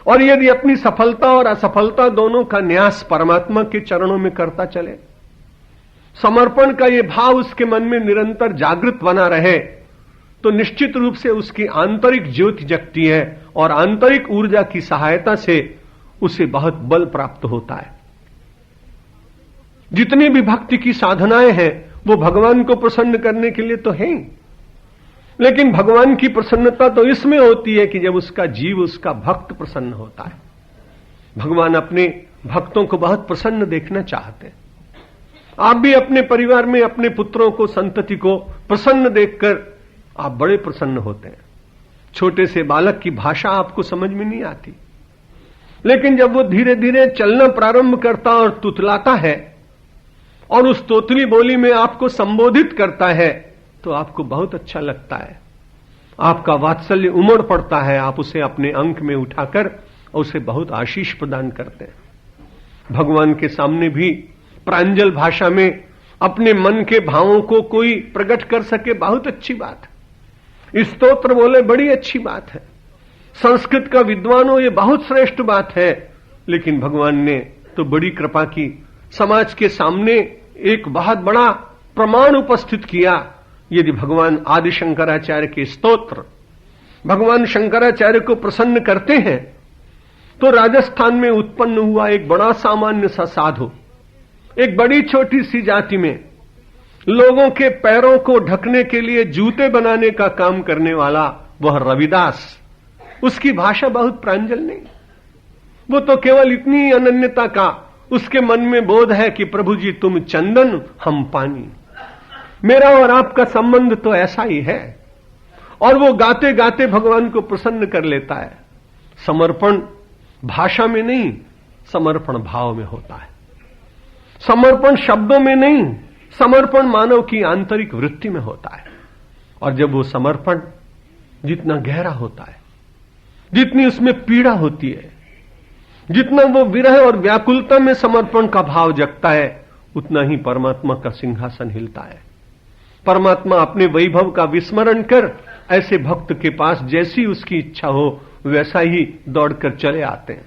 और यदि अपनी सफलता और असफलता दोनों का न्यास परमात्मा के चरणों में करता चले, समर्पण का ये भाव उसके मन में निरंतर जागृत बना रहे, तो निश्चित रूप से उसकी आंतरिक ज्योति जगती है और आंतरिक ऊर्जा की सहायता से उसे बहुत बल प्राप्त होता है। जितनी भी भक्ति की साधनाएं हैं वो भगवान को प्रसन्न करने के लिए तो है ही, लेकिन भगवान की प्रसन्नता तो इसमें होती है कि जब उसका जीव, उसका भक्त प्रसन्न होता है। भगवान अपने भक्तों को बहुत प्रसन्न देखना चाहते हैं। आप भी अपने परिवार में अपने पुत्रों को, संतति को प्रसन्न देखकर आप बड़े प्रसन्न होते हैं। छोटे से बालक की भाषा आपको समझ में नहीं आती, लेकिन जब वो धीरे धीरे चलना प्रारंभ करता और तुतलाता है और उस तोतली बोली में आपको संबोधित करता है तो आपको बहुत अच्छा लगता है। आपका वात्सल्य उमड़ पड़ता है, आप उसे अपने अंक में उठाकर उसे बहुत आशीष प्रदान करते हैं। भगवान के सामने भी प्रांजल भाषा में अपने मन के भावों को कोई प्रकट कर सके, बहुत अच्छी बात है। स्तोत्र बोले, बड़ी अच्छी बात है। संस्कृत का विद्वान हो, ये बहुत श्रेष्ठ बात है। लेकिन भगवान ने तो बड़ी कृपा की, समाज के सामने एक बहुत बड़ा प्रमाण उपस्थित किया। यदि भगवान आदि शंकराचार्य के स्तोत्र भगवान शंकराचार्य को प्रसन्न करते हैं, तो राजस्थान में उत्पन्न हुआ एक बड़ा सामान्य सा साधु, एक बड़ी छोटी सी जाति में लोगों के पैरों को ढकने के लिए जूते बनाने का काम करने वाला वह रविदास, उसकी भाषा बहुत प्रांजल नहीं, वो तो केवल इतनी अनन्यता का उसके मन में बोध है कि प्रभु जी तुम चंदन, हम पानी, मेरा और आपका संबंध तो ऐसा ही है। और वो गाते गाते भगवान को प्रसन्न कर लेता है। समर्पण भाषा में नहीं, समर्पण भाव में होता है। समर्पण शब्दों में नहीं, समर्पण मानव की आंतरिक वृत्ति में होता है। और जब वो समर्पण जितना गहरा होता है, जितनी उसमें पीड़ा होती है, जितना वो विरह और व्याकुलता में समर्पण का भाव जगता है, उतना ही परमात्मा का सिंहासन हिलता है। परमात्मा अपने वैभव का विस्मरण कर ऐसे भक्त के पास जैसी उसकी इच्छा हो वैसा ही दौड़कर चले आते हैं।